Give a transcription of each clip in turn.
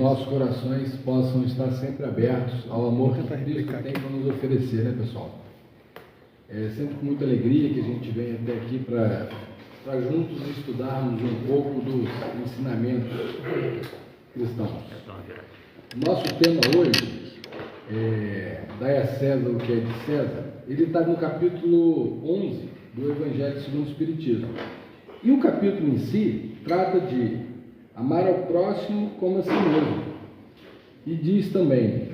nossos corações possam estar sempre abertos ao amor que Cristo tem para nos oferecer, né, pessoal? É sempre com muita alegria que a gente vem até aqui para juntos estudarmos um pouco dos ensinamentos cristãos. Nosso tema hoje é Dai a César o que é de César. Ele está no capítulo 11 do Evangelho segundo o Espiritismo. E o capítulo em si trata de amar ao próximo como a si mesmo. E diz também,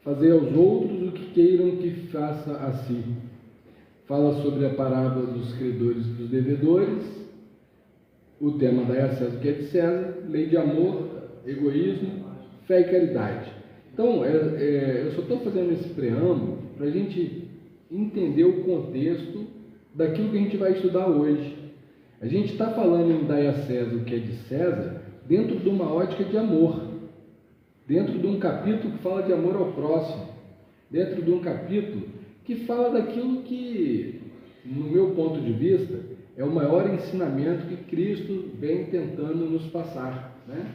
fazer aos outros o que queiram que faça a si. Fala sobre a parábola dos credores e dos devedores, o tema Dai a César o que é de César, lei de amor, egoísmo, fé e caridade. Então, eu só estou fazendo esse preâmbulo para a gente entender o contexto daquilo que a gente vai estudar hoje. A gente está falando em Dai a César o que é de César dentro de uma ótica de amor, dentro de um capítulo que fala de amor ao próximo, dentro de um capítulo que fala daquilo que, no meu ponto de vista, é o maior ensinamento que Cristo vem tentando nos passar, né?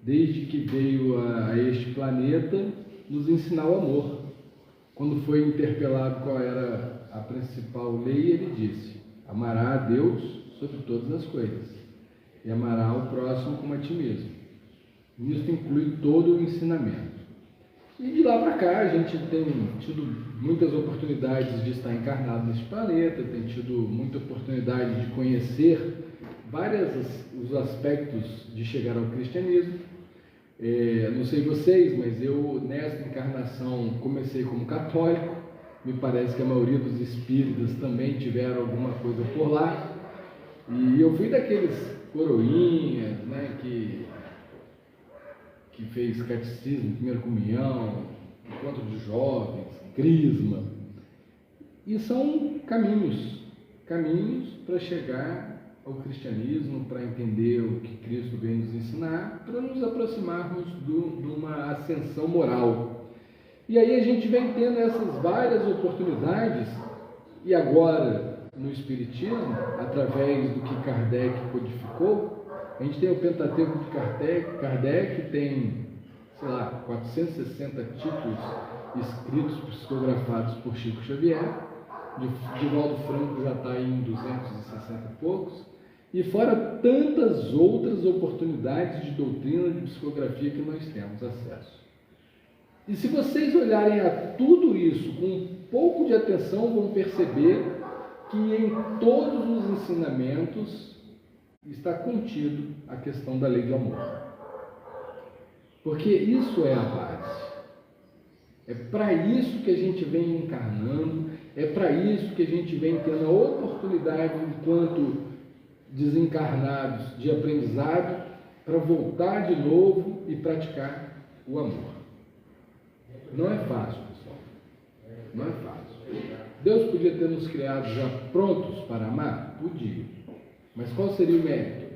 Desde que veio a este planeta, nos ensinar o amor. Quando foi interpelado qual era a principal lei, ele disse: amará a Deus sobre todas as coisas e amará o próximo como a ti mesmo. Isso inclui todo o ensinamento. E de lá para cá a gente tem tido muitas oportunidades de estar encarnado nesse planeta, tem tido muita oportunidade de conhecer os aspectos de chegar ao cristianismo. Não sei vocês, mas eu nessa encarnação comecei como católico, me parece que a maioria dos espíritas também tiveram alguma coisa por lá, e eu fui daqueles coroinhas, né, que fez catecismo, primeira comunhão, encontro de jovens, crisma, e são caminhos para chegar ao cristianismo, para entender o que Cristo vem nos ensinar, para nos aproximarmos de uma ascensão moral. E aí a gente vem tendo essas várias oportunidades, e agora no Espiritismo, através do que Kardec codificou, a gente tem o Pentateuco de Kardec tem, 460 títulos escritos, psicografados por Chico Xavier, Divaldo Franco já está em 260 e poucos, e fora tantas outras oportunidades de doutrina de psicografia que nós temos acesso. E se vocês olharem a tudo isso com um pouco de atenção, vão perceber que em todos os ensinamentos está contido a questão da lei de amor. Porque isso é a base. É para isso que a gente vem encarnando, é para isso que a gente vem tendo a oportunidade, enquanto desencarnados, de aprendizado, para voltar de novo e praticar o amor. Não é fácil, pessoal. Não é fácil. Deus podia ter nos criado já prontos para amar? Podia. Mas qual seria o mérito?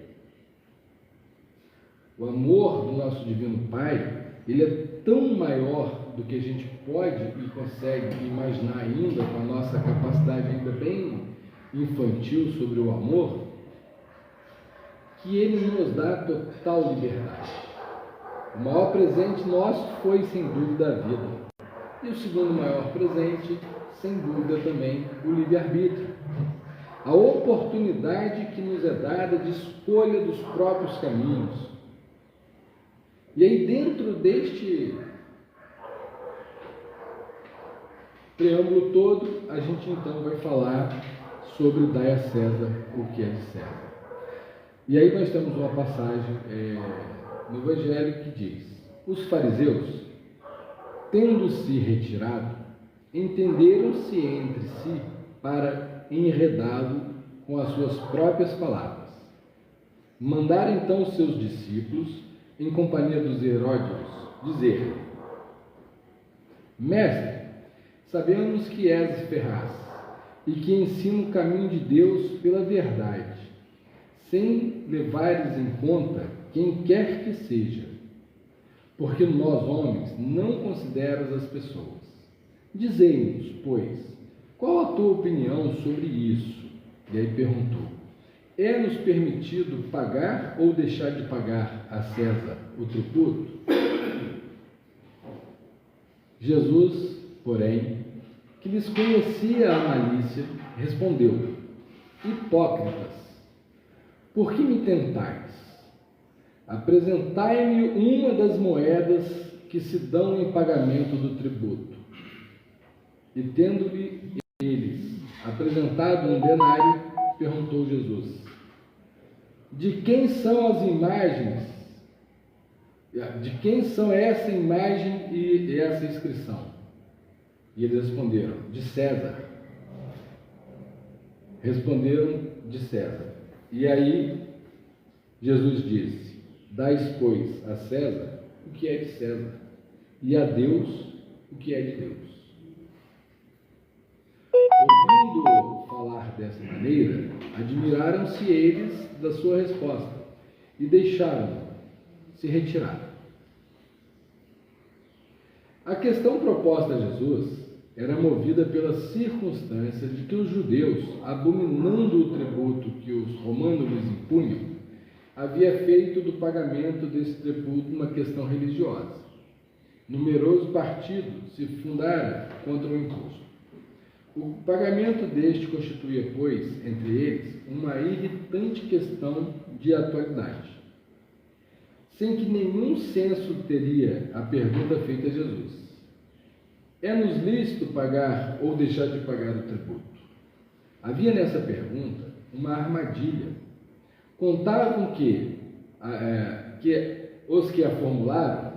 O amor do nosso Divino Pai, ele é tão maior do que a gente pode e consegue imaginar ainda, com a nossa capacidade ainda bem infantil sobre o amor, que ele nos dá total liberdade. O maior presente nosso foi, sem dúvida, a vida. E o segundo maior presente, sem dúvida, também o livre-arbítrio. A oportunidade que nos é dada de escolha dos próprios caminhos. E aí, dentro deste preâmbulo todo, a gente então vai falar sobre Dai a César o que é de César. E aí nós temos uma passagem no Evangelho que diz: os fariseus, tendo-se retirado, entenderam-se entre si para enredá-lo com as suas próprias palavras. Mandaram então os seus discípulos, em companhia dos Heródios, dizer: Mestre, sabemos que és veraz e que ensina o caminho de Deus pela verdade, sem levares em conta quem quer que seja, porque nós, homens, não consideras as pessoas. Dizei-nos, pois, qual a tua opinião sobre isso? E aí perguntou: é-nos permitido pagar ou deixar de pagar a César o tributo? Jesus, porém, que lhes conhecia a malícia, respondeu: hipócritas, por que me tentais? Apresentai-me uma das moedas que se dão em pagamento do tributo. E tendo-lhe eles apresentado um denário, perguntou Jesus: de quem são as imagens? De quem são essa imagem e essa inscrição? E eles responderam: de César. Responderam: de César. E aí Jesus disse: dais, pois, a César o que é de César, e a Deus o que é de Deus. Ouvindo falar dessa maneira, admiraram-se eles da sua resposta e deixaram-se retirar. A questão proposta a Jesus era movida pela circunstância de que os judeus, abominando o tributo que os romanos lhes impunham, havia feito do pagamento desse tributo uma questão religiosa. Numeroso partido se fundara contra o imposto. O pagamento deste constituía, pois, entre eles, uma irritante questão de atualidade, sem que nenhum senso teria a pergunta feita a Jesus: é-nos lícito pagar ou deixar de pagar o tributo? Havia nessa pergunta uma armadilha. Contavam que os que a formularam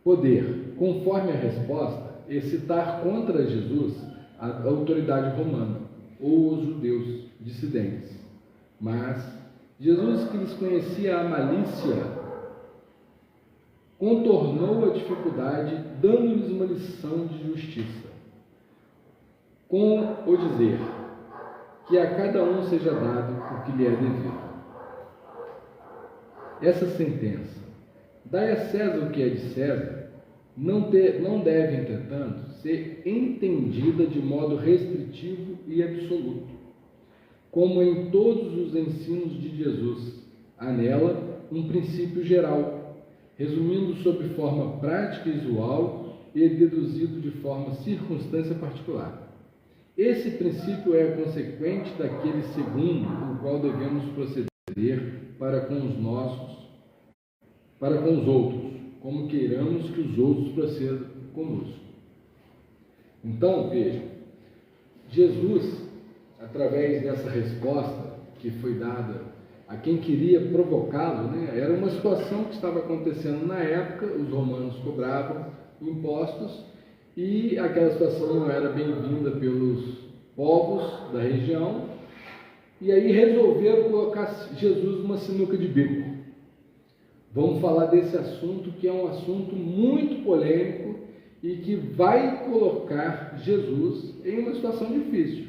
poder, conforme a resposta, excitar contra Jesus a autoridade romana ou os judeus dissidentes. Mas Jesus, que lhes conhecia a malícia, contornou a dificuldade, dando-lhes uma lição de justiça, com o dizer: que a cada um seja dado o que lhe é devido. Essa sentença, dai a César o que é de César, não deve, entretanto, ser entendida de modo restritivo e absoluto, como em todos os ensinos de Jesus. Há nela um princípio geral, resumindo sob forma prática e usual e deduzido de forma circunstância particular. Esse princípio é consequente daquele segundo o qual devemos proceder para com os outros, como queiramos que os outros procedam conosco. Então, veja, Jesus, através dessa resposta que foi dada a quem queria provocá-lo, era uma situação que estava acontecendo na época. Os romanos cobravam impostos e aquela situação não era bem-vinda pelos povos da região, e aí resolveram colocar Jesus numa sinuca de bico. Vamos falar desse assunto, que é um assunto muito polêmico e que vai colocar Jesus em uma situação difícil.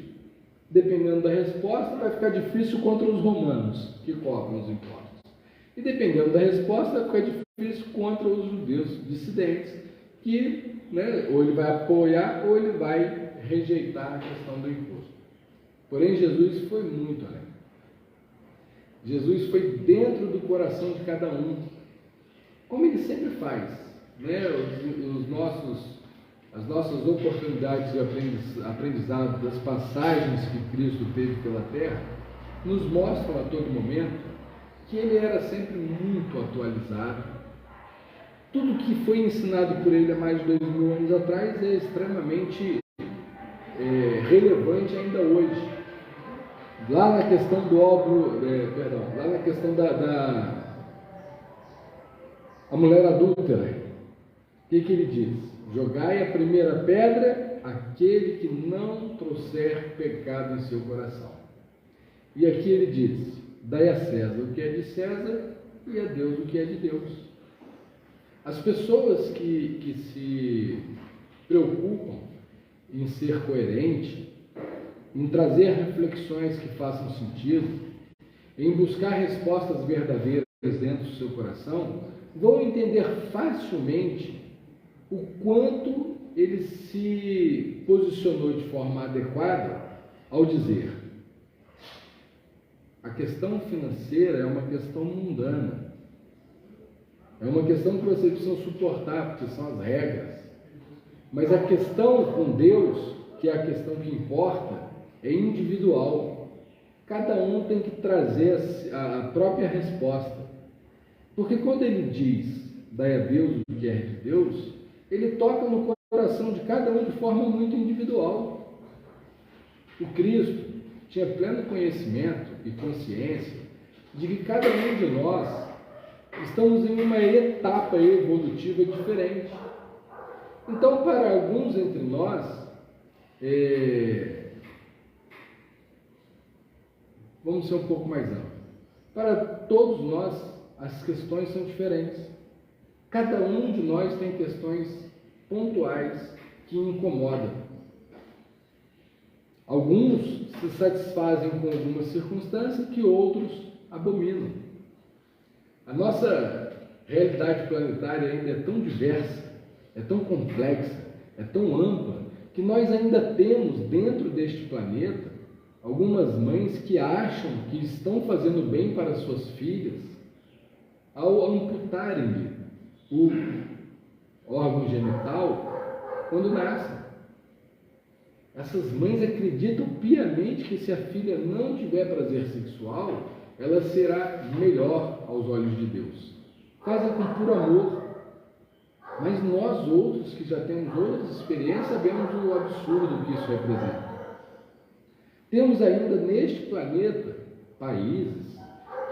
Dependendo da resposta, vai ficar difícil contra os romanos, que cobram os impostos. E dependendo da resposta, vai ficar difícil contra os judeus dissidentes, que ou ele vai apoiar ou ele vai rejeitar a questão do imposto. Porém, Jesus foi muito além. Jesus foi dentro do coração de cada um, como ele sempre faz. As nossas oportunidades de aprendizado das passagens que Cristo teve pela terra nos mostram a todo momento que ele era sempre muito atualizado. Tudo que foi ensinado por ele há mais de 2000 anos atrás é extremamente relevante ainda hoje. Lá na questão do lá na questão a mulher adúltera, o que ele diz? Jogai a primeira pedra aquele que não trouxer pecado em seu coração. E aqui ele diz: dai a César o que é de César e a Deus o que é de Deus. As pessoas que se preocupam em ser coerente, em trazer reflexões que façam sentido, em buscar respostas verdadeiras dentro do seu coração, vão entender facilmente o quanto ele se posicionou de forma adequada ao dizer: a questão financeira é uma questão mundana. É uma questão que vocês precisam suportar, porque são as regras. Mas a questão com Deus, que é a questão que importa, é individual. Cada um tem que trazer a própria resposta. Porque quando ele diz, dai a Deus o que é de Deus, ele toca no coração de cada um de forma muito individual. O Cristo tinha pleno conhecimento e consciência de que cada um de nós estamos em uma etapa evolutiva diferente. Então, para alguns entre nós, vamos ser um pouco mais amplos. Para todos nós, as questões são diferentes. Cada um de nós tem questões pontuais que incomodam. Alguns se satisfazem com alguma circunstância que outros abominam. A nossa realidade planetária ainda é tão diversa, é tão complexa, é tão ampla, que nós ainda temos dentro deste planeta algumas mães que acham que estão fazendo bem para suas filhas ao amputarem-lhe o órgão genital quando nascem. Essas mães acreditam piamente que se a filha não tiver prazer sexual, ela será melhor aos olhos de Deus. Fazem com puro amor. Mas nós outros, que já temos outras experiências, sabemos o absurdo que isso representa. Temos ainda neste planeta países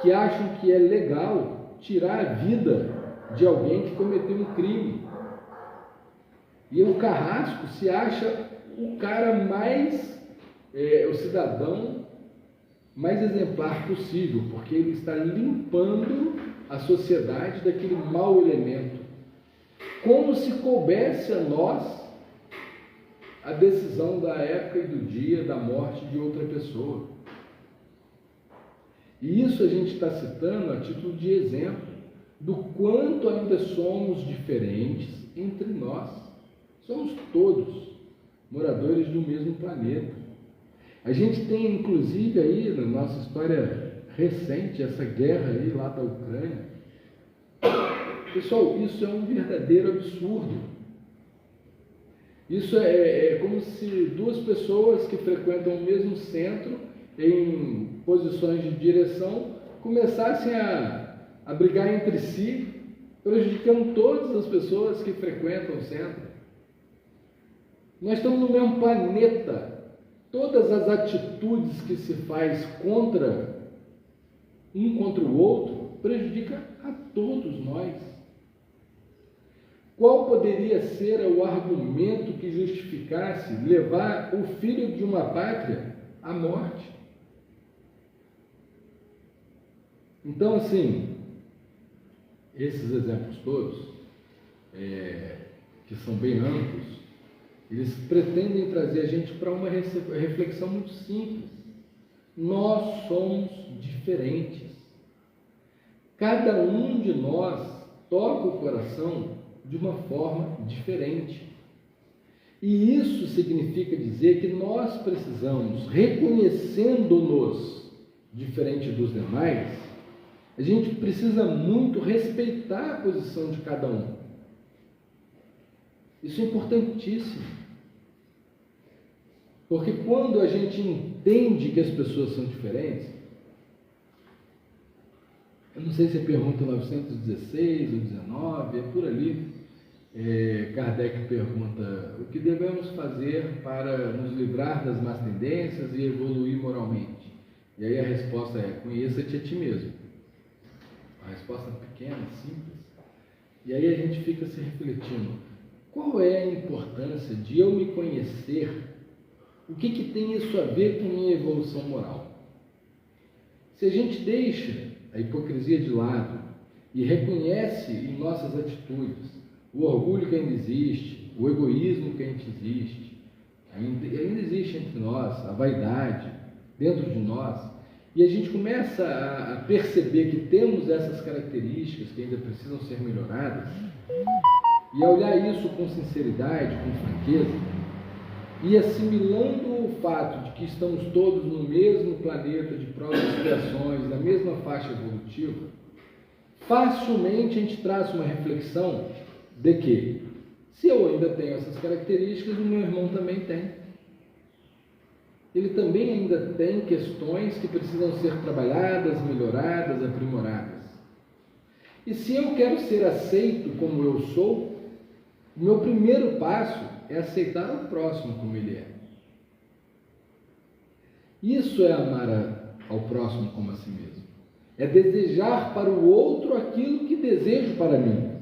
que acham que é legal tirar a vida de alguém que cometeu um crime. E o carrasco se acha o cara mais, o cidadão mais exemplar possível, porque ele está limpando a sociedade daquele mau elemento. Como se coubesse a nós a decisão da época e do dia da morte de outra pessoa. E isso a gente está citando a título de exemplo do quanto ainda somos diferentes entre nós. Somos todos moradores do mesmo planeta. A gente tem, inclusive, aí na nossa história recente, essa guerra aí lá da Ucrânia. Pessoal, isso é um verdadeiro absurdo. Isso é como se duas pessoas que frequentam o mesmo centro, em posições de direção, começassem a brigar entre si, prejudicando todas as pessoas que frequentam o centro. Nós estamos no mesmo planeta. Todas as atitudes que se faz contra o outro prejudica a todos nós. Qual poderia ser o argumento que justificasse levar o filho de uma pátria à morte? Então, assim, esses exemplos todos, que são bem amplos, eles pretendem trazer a gente para uma reflexão muito simples. Nós somos diferentes. Cada um de nós toca o coração de uma forma diferente. E isso significa dizer que nós precisamos, reconhecendo-nos diferente dos demais, a gente precisa muito respeitar a posição de cada um. Isso é importantíssimo. Porque quando a gente entende que as pessoas são diferentes, eu não sei se é pergunta 916 ou 19, é por ali. Kardec pergunta: o que devemos fazer para nos livrar das más tendências e evoluir moralmente? E aí a resposta é: conheça-te a ti mesmo. A resposta pequena, simples. E aí a gente fica se refletindo: qual é a importância de eu me conhecer? O que tem isso a ver com minha evolução moral? Se a gente deixa a hipocrisia de lado e reconhece em nossas atitudes o orgulho que ainda existe, o egoísmo que ainda existe entre nós, a vaidade dentro de nós, e a gente começa a perceber que temos essas características que ainda precisam ser melhoradas, e a olhar isso com sinceridade, com franqueza, e assimilando o fato de que estamos todos no mesmo planeta de provas e expiações, na mesma faixa evolutiva, facilmente a gente traz uma reflexão de que, se eu ainda tenho essas características, o meu irmão também tem. Ele também ainda tem questões que precisam ser trabalhadas, melhoradas, aprimoradas. E se eu quero ser aceito como eu sou, o meu primeiro passo é aceitar o próximo como ele é. Isso é amar ao próximo como a si mesmo. É desejar para o outro aquilo que desejo para mim.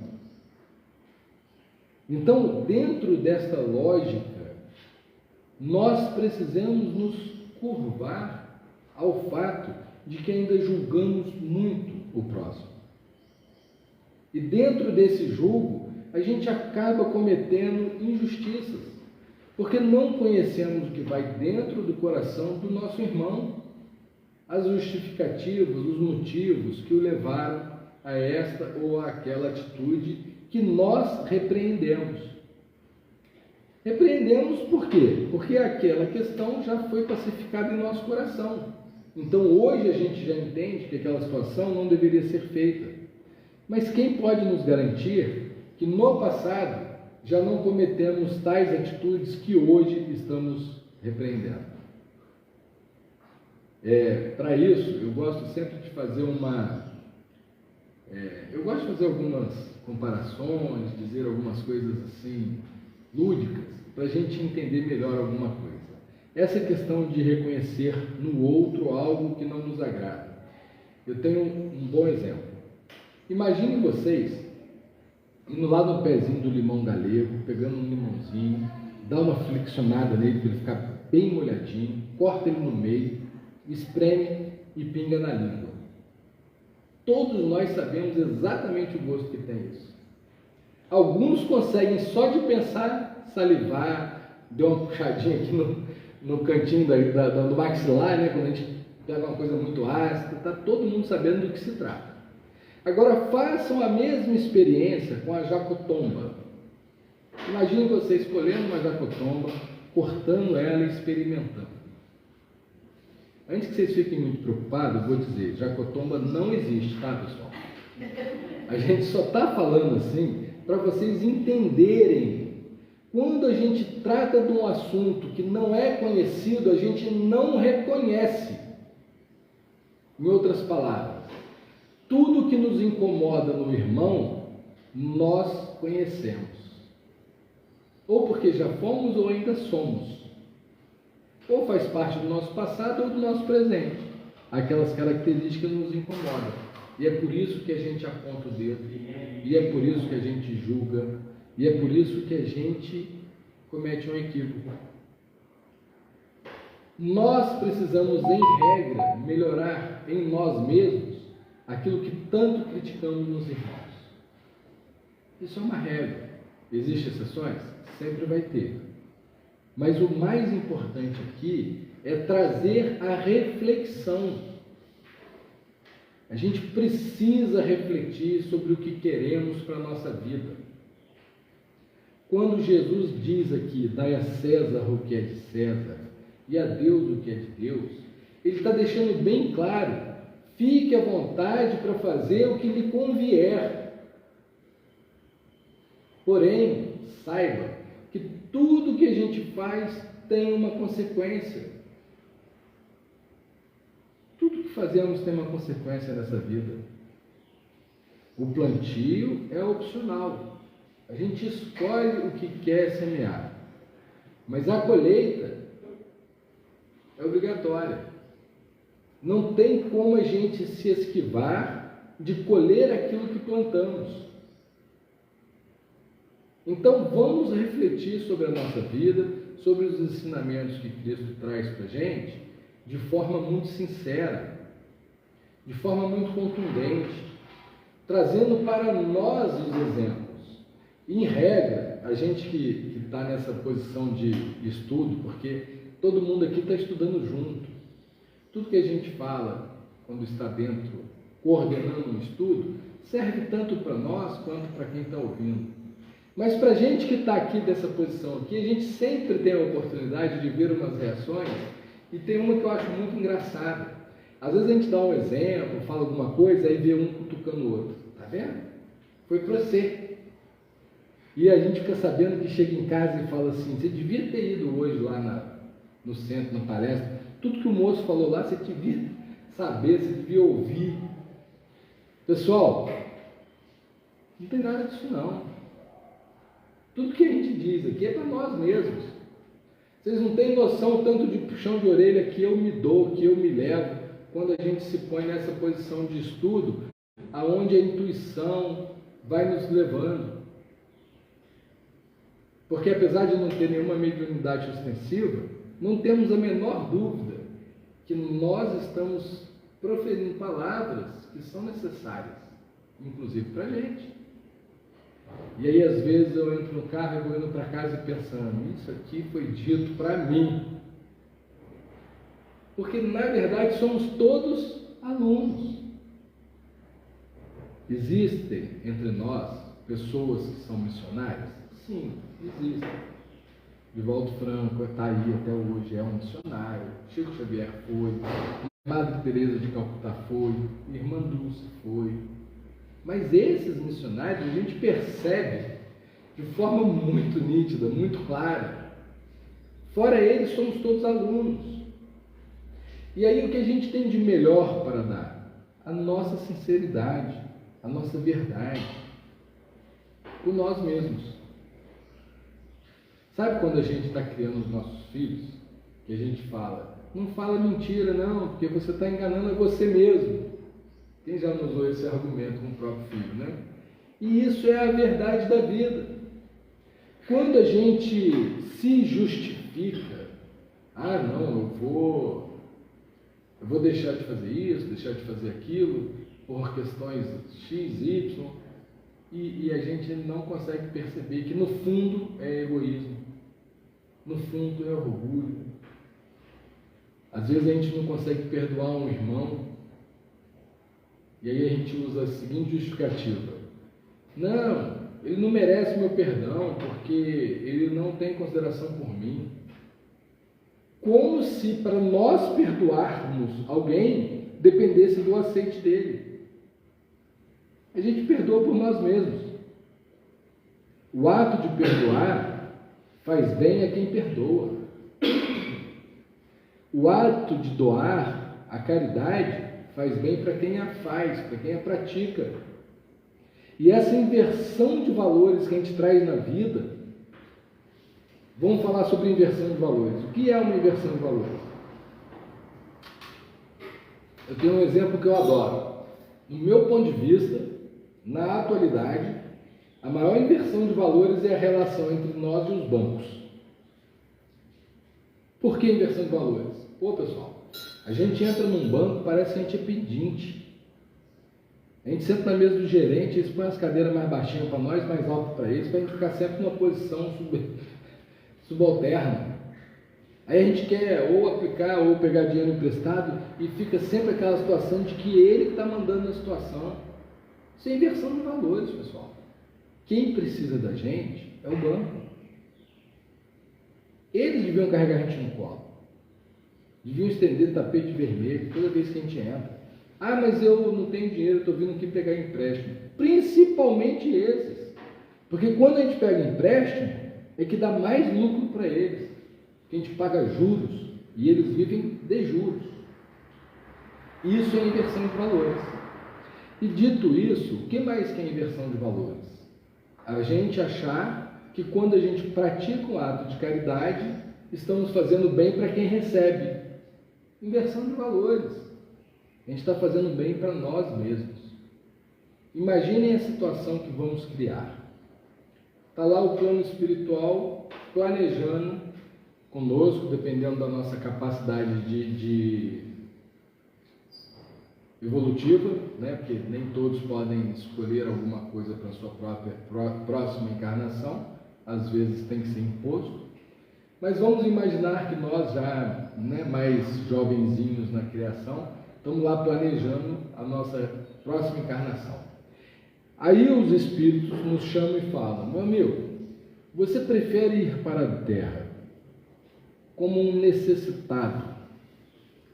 Então, dentro desta lógica, nós precisamos nos curvar ao fato de que ainda julgamos muito o próximo. E dentro desse julgo, a gente acaba cometendo injustiças, porque não conhecemos o que vai dentro do coração do nosso irmão, as justificativas, os motivos que o levaram a esta ou aquela atitude que nós repreendemos. Repreendemos por quê? Porque aquela questão já foi pacificada em nosso coração. Então hoje a gente já entende que aquela situação não deveria ser feita. Mas quem pode nos garantir que no passado já não cometemos tais atitudes que hoje estamos repreendendo? Para isso, eu gosto sempre de fazer algumas comparações, dizer algumas coisas assim, lúdicas, para a gente entender melhor alguma coisa. Essa questão de reconhecer no outro algo que não nos agrada. Eu tenho um bom exemplo. Imaginem vocês indo lá no pezinho do limão galego, pegando um limãozinho, dá uma flexionada nele para ele ficar bem molhadinho, corta ele no meio, espreme e pinga na língua. Todos nós sabemos exatamente o gosto que tem isso. Alguns conseguem só de pensar, salivar, deu uma puxadinha aqui no cantinho do maxilar, né? Quando a gente pega uma coisa muito ácida, está todo mundo sabendo do que se trata. Agora façam a mesma experiência com a jacotomba. Imagine você escolhendo uma jacotomba, cortando ela e experimentando. Antes que vocês fiquem muito preocupados, eu vou dizer, jacotomba não existe, tá, pessoal? A gente só está falando assim para vocês entenderem. Quando a gente trata de um assunto que não é conhecido, a gente não reconhece. Em outras palavras, tudo que nos incomoda no irmão, nós conhecemos. Ou porque já fomos ou ainda somos. Ou faz parte do nosso passado ou do nosso presente. Aquelas características nos incomodam. E é por isso que a gente aponta o dedo. E é por isso que a gente julga. E é por isso que a gente comete um equívoco. Nós precisamos, em regra, melhorar em nós mesmos aquilo que tanto criticamos nos irmãos. Isso é uma regra. Existem exceções? Sempre vai ter. Mas o mais importante aqui é trazer a reflexão. A gente precisa refletir sobre o que queremos para a nossa vida. Quando Jesus diz aqui, dai a César o que é de César e a Deus o que é de Deus, ele está deixando bem claro, fique à vontade para fazer o que lhe convier. Porém, saiba que tudo que a gente faz tem uma consequência. Tudo que fazemos tem uma consequência nessa vida. O plantio é opcional. A gente escolhe o que quer semear. Mas a colheita é obrigatória. Não tem como a gente se esquivar de colher aquilo que plantamos. Então vamos refletir sobre a nossa vida, sobre os ensinamentos que Cristo traz para a gente, de forma muito sincera, de forma muito contundente, trazendo para nós os exemplos. Em regra, a gente que está nessa posição de estudo, porque todo mundo aqui está estudando junto, tudo que a gente fala quando está dentro, coordenando um estudo, serve tanto para nós quanto para quem está ouvindo. Mas para a gente que está aqui dessa posição aqui, a gente sempre tem a oportunidade de ver umas reações, e tem uma que eu acho muito engraçada. Às vezes a gente dá um exemplo, fala alguma coisa, aí vê um cutucando o outro. Tá vendo? Foi para você. E a gente fica sabendo que chega em casa e fala assim, você devia ter ido hoje lá no centro, na palestra, tudo que o moço falou lá, você devia saber, você devia ouvir. Pessoal, não tem nada disso não. Tudo que a gente diz aqui é para nós mesmos. Vocês não têm noção tanto de puxão de orelha que eu me dou, que eu me levo, quando a gente se põe nessa posição de estudo, aonde a intuição vai nos levando. Porque apesar de não ter nenhuma mediunidade ostensiva, não temos a menor dúvida que nós estamos proferindo palavras que são necessárias, inclusive para a gente. E aí às vezes eu entro no carro e vou indo para casa e pensando, isso aqui foi dito para mim. Porque na verdade somos todos alunos. Existem entre nós pessoas que são missionárias? Sim, existem. Divaldo Franco está aí até hoje, é um missionário. Chico Xavier foi. Madre Teresa de Calcutá foi. Irmã Dulce foi. Mas esses missionários a gente percebe de forma muito nítida, muito clara. Fora eles, somos todos alunos. E aí o que a gente tem de melhor para dar? A nossa sinceridade, a nossa verdade, por nós mesmos. Sabe quando a gente está criando os nossos filhos, que a gente fala, não fala mentira não, porque você está enganando a você mesmo. Quem já não usou esse argumento com o próprio filho, né? E isso é a verdade da vida. Quando a gente se justifica, não, eu vou deixar de fazer isso, deixar de fazer aquilo, por questões X, Y, e a gente não consegue perceber que no fundo é egoísmo, no fundo é orgulho. Às vezes a gente não consegue perdoar um irmão, e aí a gente usa a seguinte justificativa: não, ele não merece meu perdão porque ele não tem consideração por mim. Como se para nós perdoarmos alguém dependesse do aceite dele. A gente perdoa por nós mesmos. O ato de perdoar faz bem a quem perdoa. O ato de doar, a caridade, faz bem para quem a faz, para quem a pratica. E essa inversão de valores que a gente traz na vida, vamos falar sobre inversão de valores. O que é uma inversão de valores? Eu tenho um exemplo que eu adoro. No meu ponto de vista, na atualidade, a maior inversão de valores é a relação entre nós e os bancos. Por que inversão de valores? Pô, pessoal, a gente entra num banco, parece que a gente é pedinte. A gente senta na mesa do gerente, eles põem as cadeiras mais baixinhas para nós, mais altas para eles, para a gente ficar sempre numa posição subalterna. Aí a gente quer ou aplicar ou pegar dinheiro emprestado e fica sempre aquela situação de que ele está mandando na situação. Isso é inversão de valores, pessoal. Quem precisa da gente é o banco. Eles deviam carregar a gente no colo. Deviam estender tapete vermelho toda vez que a gente entra. Mas eu não tenho dinheiro, estou vindo aqui pegar empréstimo. Principalmente esses. Porque quando a gente pega empréstimo, é que dá mais lucro para eles. Que a gente paga juros e eles vivem de juros. Isso é inversão de valores. E dito isso, o que mais que é inversão de valores? A gente achar que quando a gente pratica um ato de caridade, estamos fazendo bem para quem recebe. Inversão de valores. A gente está fazendo bem para nós mesmos. Imaginem a situação que vamos criar. Está lá o plano espiritual planejando conosco, dependendo da nossa capacidade de evolutiva, né? Porque nem todos podem escolher alguma coisa para a sua próxima encarnação, às vezes tem que ser imposto. Mas vamos imaginar que nós já, mais jovenzinhos na criação, estamos lá planejando a nossa próxima encarnação. Aí os espíritos nos chamam e falam: meu amigo, você prefere ir para a Terra como um necessitado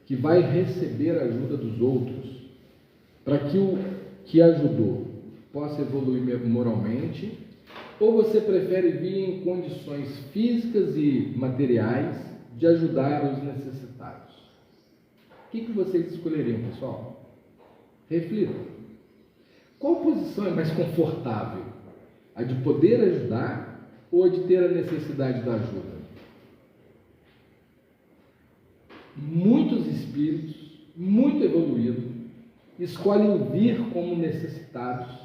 que vai receber a ajuda dos outros para que o que ajudou possa evoluir moralmente, ou você prefere vir em condições físicas e materiais de ajudar os necessitados? O que vocês escolheriam, pessoal? Reflitam. Qual posição é mais confortável? A de poder ajudar ou a de ter a necessidade da ajuda? Muitos espíritos, muito evoluídos, escolhem vir como necessitados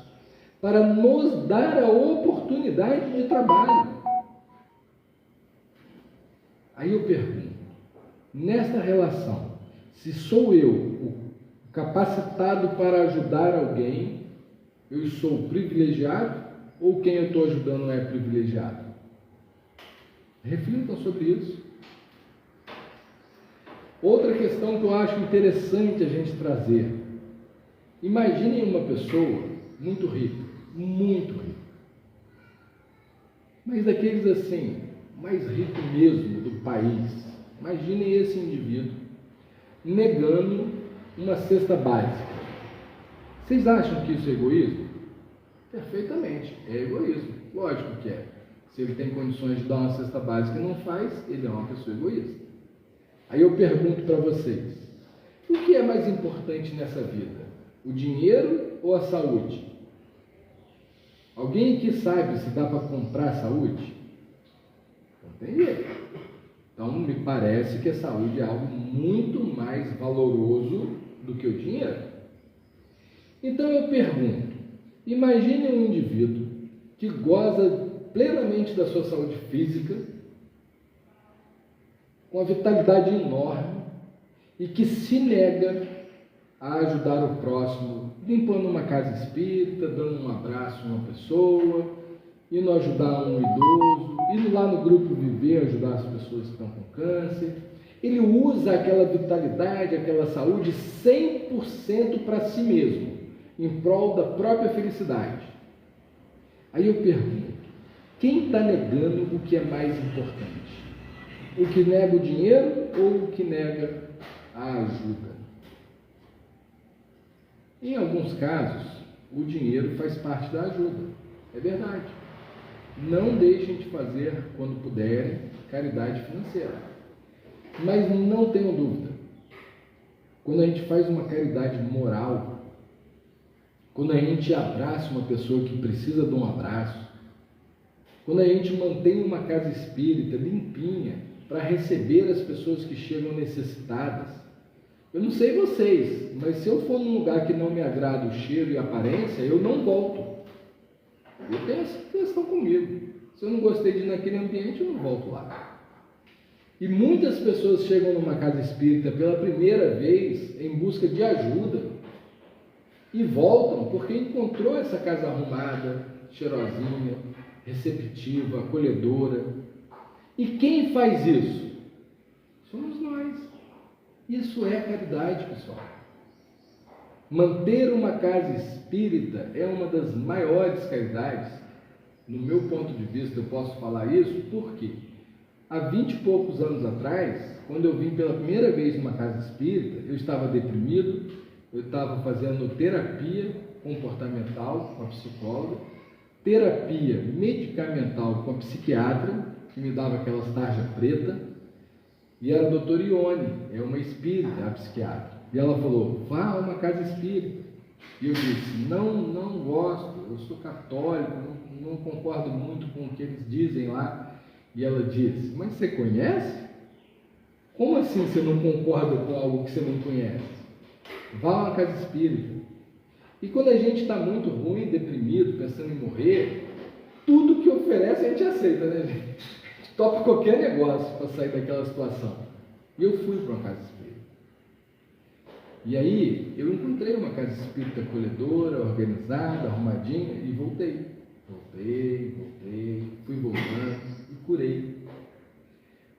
para nos dar a oportunidade de trabalho. Aí eu pergunto, nesta relação, se sou eu o capacitado para ajudar alguém, eu sou privilegiado ou quem eu estou ajudando é privilegiado? Reflitam sobre isso. Outra questão que eu acho interessante a gente trazer. Imaginem uma pessoa muito rica, mas daqueles assim, mais rico mesmo do país. Imaginem esse indivíduo negando uma cesta básica. Vocês acham que isso é egoísmo? Perfeitamente, é egoísmo, lógico que é. Se ele tem condições de dar uma cesta básica e não faz, ele é uma pessoa egoísta. Aí eu pergunto para vocês, o que é mais importante nessa vida? O dinheiro ou a saúde? Alguém aqui sabe se dá para comprar a saúde? Não tem jeito. Então me parece que a saúde é algo muito mais valoroso do que o dinheiro. Então eu pergunto, imagine um indivíduo que goza plenamente da sua saúde física, com uma vitalidade enorme, e que se nega a ajudar o próximo, limpando uma casa espírita, dando um abraço a uma pessoa, indo ajudar um idoso, indo lá no grupo Viver, ajudar as pessoas que estão com câncer. Ele usa aquela vitalidade, aquela saúde 100% para si mesmo, em prol da própria felicidade. Aí eu pergunto, quem está negando o que é mais importante? O que nega o dinheiro ou o que nega a ajuda? Em alguns casos, o dinheiro faz parte da ajuda, é verdade. Não deixem de fazer, quando puderem, caridade financeira. Mas não tenham dúvida, quando a gente faz uma caridade moral, quando a gente abraça uma pessoa que precisa de um abraço, quando a gente mantém uma casa espírita limpinha para receber as pessoas que chegam necessitadas. Eu não sei vocês, mas se eu for num lugar que não me agrada o cheiro e a aparência, eu não volto. Eu tenho essa questão comigo. Se eu não gostei de ir naquele ambiente, eu não volto lá. E muitas pessoas chegam numa casa espírita pela primeira vez em busca de ajuda e voltam porque encontrou essa casa arrumada, cheirosinha, receptiva, acolhedora. E quem faz isso? Somos nós. Isso é caridade, pessoal. Manter uma casa espírita é uma das maiores caridades. No meu ponto de vista, eu posso falar isso porque há 20 e poucos anos atrás, quando eu vim pela primeira vez numa casa espírita, eu estava deprimido, eu estava fazendo terapia comportamental com a psicóloga, terapia medicamental com a psiquiatra, que me dava aquelas tarjas pretas, e era a doutora Ione, é uma espírita, a psiquiatra. E ela falou, vá a uma casa espírita. E eu disse, não gosto, eu sou católico, não concordo muito com o que eles dizem lá. E ela disse, mas você conhece? Como assim você não concorda com algo que você não conhece? Vá a uma casa espírita. E quando a gente está muito ruim, deprimido, pensando em morrer, tudo que oferece a gente aceita, né, gente? A gente topa qualquer negócio para sair daquela situação. E eu fui para uma casa espírita. E aí, eu encontrei uma casa espírita acolhedora, organizada, arrumadinha, e voltei. Fui voltando e curei.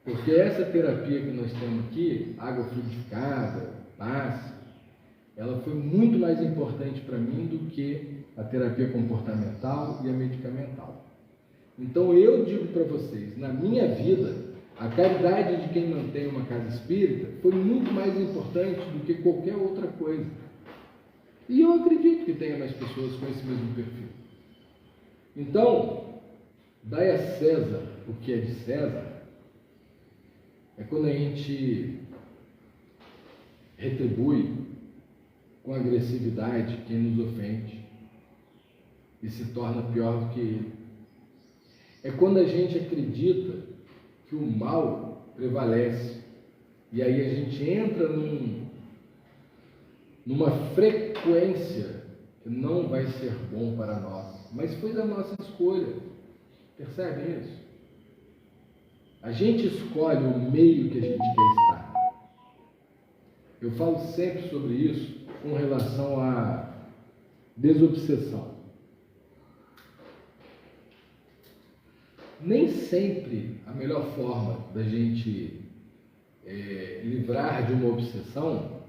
Porque essa terapia que nós temos aqui, água fluidificada, passe, ela foi muito mais importante para mim do que a terapia comportamental e a medicamental. Então eu digo para vocês, na minha vida, a caridade de quem mantém uma casa espírita foi muito mais importante do que qualquer outra coisa. E eu acredito que tenha mais pessoas com esse mesmo perfil. Então, dai a César o que é de César, é quando a gente retribui com agressividade quem nos ofende e se torna pior do que ele. É quando a gente acredita que o mal prevalece e aí a gente entra numa frequência que não vai ser bom para nós, mas foi da nossa escolha. Percebem isso? A gente escolhe o meio que a gente quer estar. Eu falo sempre sobre isso com relação à desobsessão. Nem sempre a melhor forma da gente livrar de uma obsessão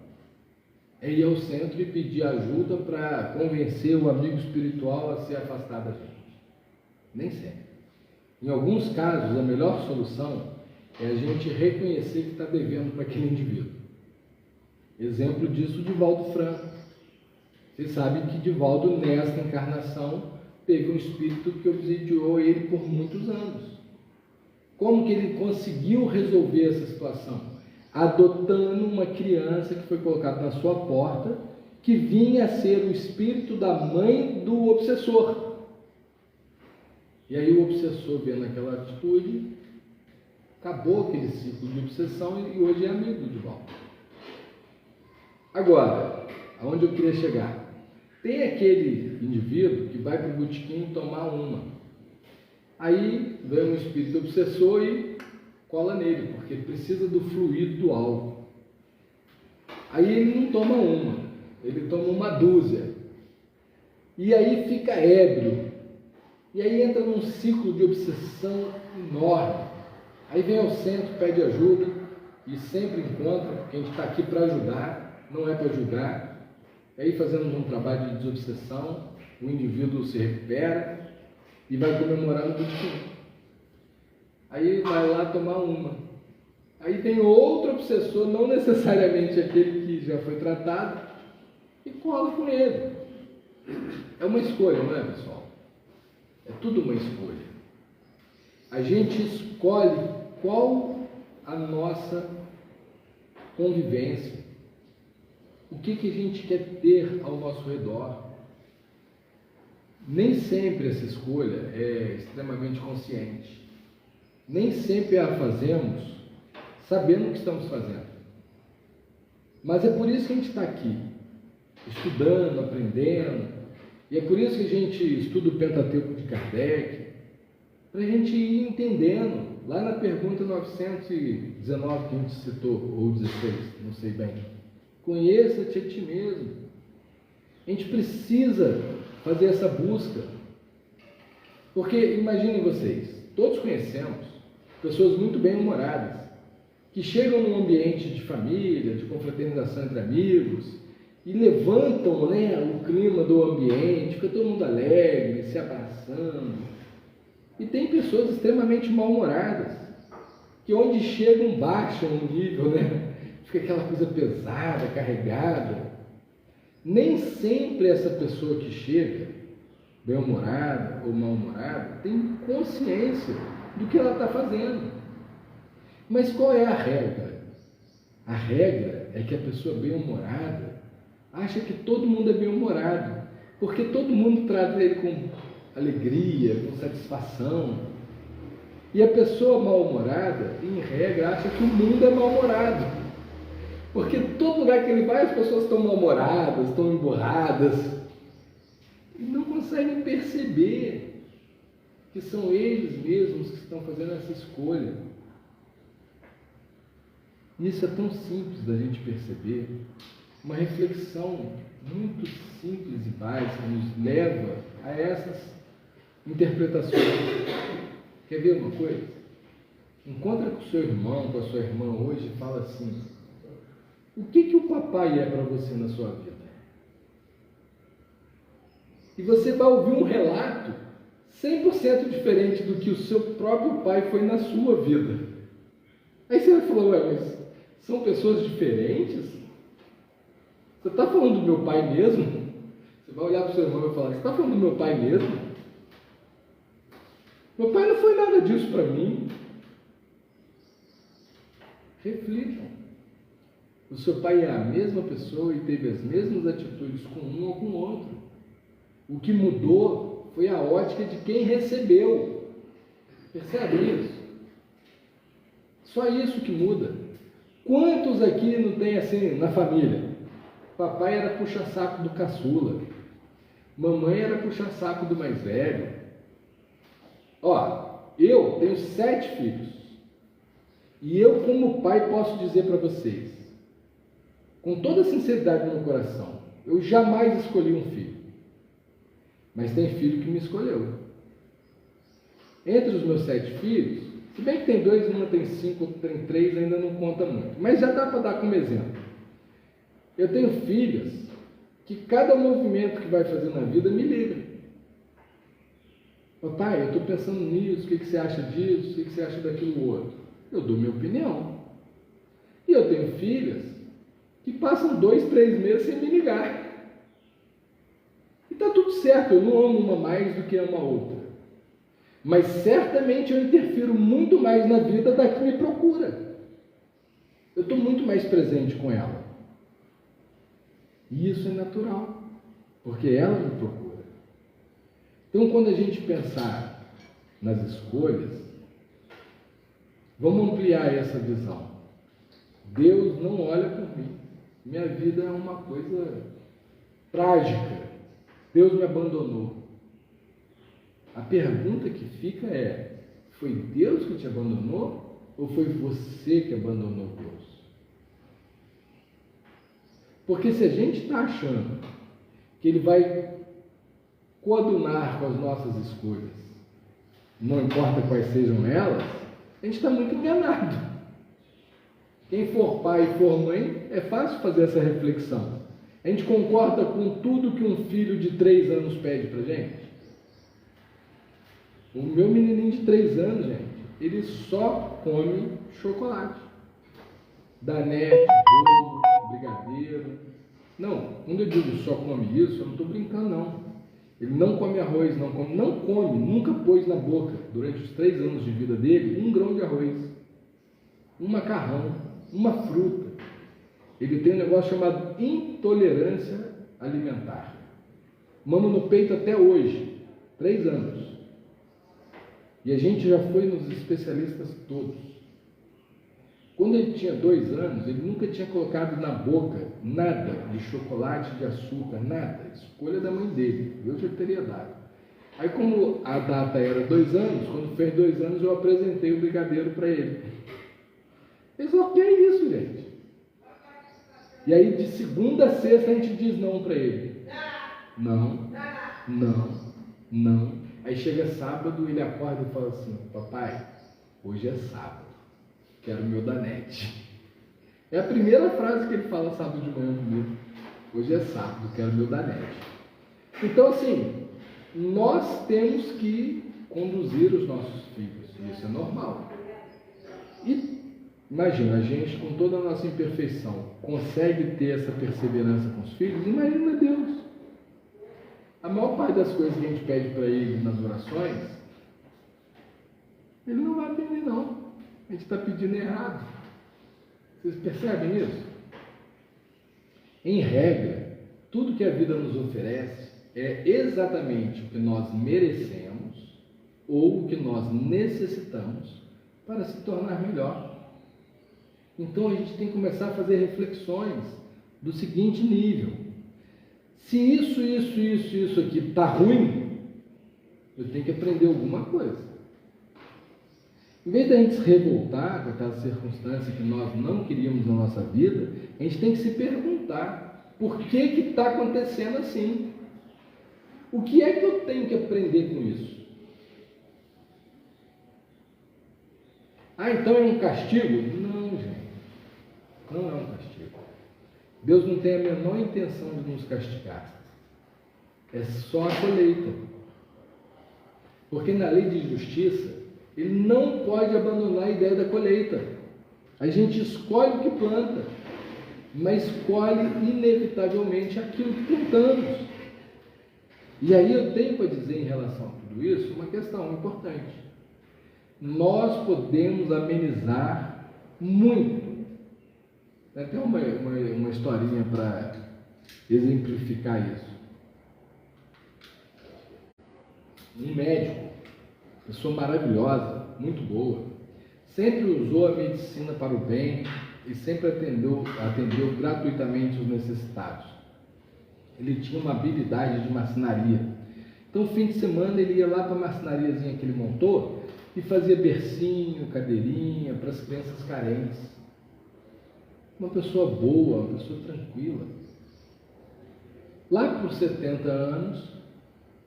é ir ao centro e pedir ajuda para convencer o amigo espiritual a se afastar da gente. Nem sempre. Em alguns casos, a melhor solução é a gente reconhecer que está devendo para aquele indivíduo. Exemplo disso, Divaldo Franco. Vocês sabem que Divaldo, nesta encarnação, teve um espírito que obsidiou ele por muitos anos. Como que ele conseguiu resolver essa situação? Adotando uma criança que foi colocada na sua porta, que vinha a ser o espírito da mãe do obsessor. E aí o obsessor, vendo aquela atitude, acabou aquele ciclo de obsessão e hoje é amigo do Divaldo. Agora, aonde eu queria chegar? Tem aquele indivíduo que vai para o botequim tomar uma. Aí vem um espírito obsessor e cola nele, porque ele precisa do fluido do álcool. Aí ele não toma uma, ele toma uma dúzia. E aí fica ébrio. E aí entra num ciclo de obsessão enorme. Aí vem ao centro, pede ajuda e sempre encontra, porque a gente está aqui para ajudar, não é para julgar. Aí fazemos um trabalho de desobsessão, o indivíduo se recupera e vai comemorar no botequim. Aí vai lá tomar uma. Aí tem outro obsessor, não necessariamente aquele que já foi tratado, e cola com ele. É uma escolha, não é, pessoal? É tudo uma escolha. A gente escolhe qual a nossa convivência. O que a gente quer ter ao nosso redor. Nem sempre essa escolha é extremamente consciente. Nem sempre a fazemos sabendo o que estamos fazendo. Mas é por isso que a gente está aqui, estudando, aprendendo. E é por isso que a gente estuda o Pentateuco de Kardec, para a gente ir entendendo. Lá na pergunta 919 que a gente citou, ou 16, não sei bem. Conheça-te a ti mesmo. A gente precisa fazer essa busca. Porque, imaginem vocês, todos conhecemos pessoas muito bem-humoradas, que chegam num ambiente de família, de confraternização entre amigos, e levantam, né, o clima do ambiente, fica todo mundo alegre, se abraçando. E tem pessoas extremamente mal-humoradas, que onde chegam baixam o nível, né? Fica aquela coisa pesada, carregada. Nem sempre essa pessoa que chega, bem-humorada ou mal-humorada, tem consciência do que ela está fazendo. Mas qual é a regra? A regra é que a pessoa bem-humorada acha que todo mundo é bem-humorado, porque todo mundo trata ele com alegria, com satisfação. E a pessoa mal-humorada, em regra, acha que o mundo é mal-humorado. Porque todo lugar que ele vai, as pessoas estão mal-humoradas, estão emburradas. E não conseguem perceber que são eles mesmos que estão fazendo essa escolha. Isso é tão simples da gente perceber. Uma reflexão muito simples e básica nos leva a essas interpretações. Quer ver uma coisa? Encontra com o seu irmão, com a sua irmã hoje e fala assim: o que o papai é para você na sua vida? E você vai ouvir um relato 100% diferente do que o seu próprio pai foi na sua vida. Aí você vai falar, ué, mas são pessoas diferentes? Você está falando do meu pai mesmo? Você vai olhar para o seu irmão e vai falar, você está falando do meu pai mesmo? Meu pai não foi nada disso para mim. Reflitam. O seu pai é a mesma pessoa e teve as mesmas atitudes com um ou com o outro. O que mudou foi a ótica de quem recebeu. Percebe isso? Só isso que muda. Quantos aqui não tem assim na família? Papai era puxa-saco do caçula. Mamãe era puxa-saco do mais velho. Ó, eu tenho 7 filhos. E eu, como pai, posso dizer para vocês, com toda a sinceridade no meu coração, eu jamais escolhi um filho. Mas tem filho que me escolheu. Entre os meus 7 filhos, se bem que tem 2, uma tem 5, outra tem 3, ainda não conta muito. Mas já dá para dar como exemplo. Eu tenho filhas que cada movimento que vai fazer na vida me liga. Papai, eu estou pensando nisso, o que você acha disso, o que você acha daquilo outro? Eu dou minha opinião. E eu tenho filhas que passam 2, 3 meses sem me ligar. E está tudo certo, eu não amo uma mais do que amo a outra. Mas certamente eu interfiro muito mais na vida da que me procura. Eu estou muito mais presente com ela. E isso é natural, porque ela me procura. Então, quando a gente pensar nas escolhas, vamos ampliar essa visão. Deus não olha por mim. Minha vida é uma coisa trágica. Deus me abandonou. A pergunta que fica é: foi Deus que te abandonou ou foi você que abandonou Deus? Porque se a gente está achando que Ele vai coadunar com as nossas escolhas, não importa quais sejam elas, a gente está muito enganado. Quem for pai e for mãe, é fácil fazer essa reflexão. A gente concorda com tudo que um filho de 3 anos pede para a gente? O meu menininho de 3 anos, gente, ele só come chocolate. Danete, bolo, brigadeiro. Não, quando eu digo só come isso, eu não estou brincando, não. Ele não come arroz, não come, nunca pôs na boca, durante os 3 anos de vida dele, 1 grão de arroz, um macarrão, uma fruta. Ele tem um negócio chamado intolerância alimentar. Mama no peito até hoje, 3 anos. E a gente já foi nos especialistas todos. Quando ele tinha 2 anos, ele nunca tinha colocado na boca nada de chocolate, de açúcar, nada. Escolha da mãe dele, eu já teria dado. Aí, como a data era 2 anos, quando fez 2 anos, eu apresentei o brigadeiro para ele. Ele falou: que é isso, gente? E aí, de segunda a sexta, a gente diz não para ele. Não, não, não. Aí chega sábado, ele acorda e fala assim: papai, hoje é sábado, quero meu danete. É a primeira frase que ele fala sábado de manhã comigo. Hoje é sábado, quero meu danete. Então, assim, nós temos que conduzir os nossos filhos, isso é normal. E imagina, a gente, com toda a nossa imperfeição, consegue ter essa perseverança com os filhos? Imagina Deus. A maior parte das coisas que a gente pede para Ele nas orações, Ele não vai atender, não. A gente está pedindo errado. Vocês percebem isso? Em regra, tudo que a vida nos oferece é exatamente o que nós merecemos ou o que nós necessitamos para se tornar melhor. Então a gente tem que começar a fazer reflexões do seguinte nível: se isso aqui está ruim, eu tenho que aprender alguma coisa. Em vez de a gente se revoltar com aquela circunstância que nós não queríamos na nossa vida, a gente tem que se perguntar: por que está acontecendo assim? O que é que eu tenho que aprender com isso? Ah, então é um castigo? Não, gente. Não é um castigo. Deus não tem a menor intenção de nos castigar. é só a colheita. Porque na lei de justiça, ele não pode abandonar a ideia da colheita. A gente escolhe o que planta, mas escolhe inevitavelmente aquilo que plantamos. E aí eu tenho para dizer em relação a tudo isso uma questão importante. Nós podemos amenizar muito. Tem até uma historinha para exemplificar isso. Um médico, pessoa maravilhosa, muito boa, sempre usou a medicina para o bem e sempre atendeu gratuitamente os necessitados. Ele tinha uma habilidade de marcenaria. Então, fim de semana, ele ia lá para a marcenariazinha que ele montou e fazia bercinho, cadeirinha para as crianças carentes. Uma pessoa boa, uma pessoa tranquila. Lá por 70 anos,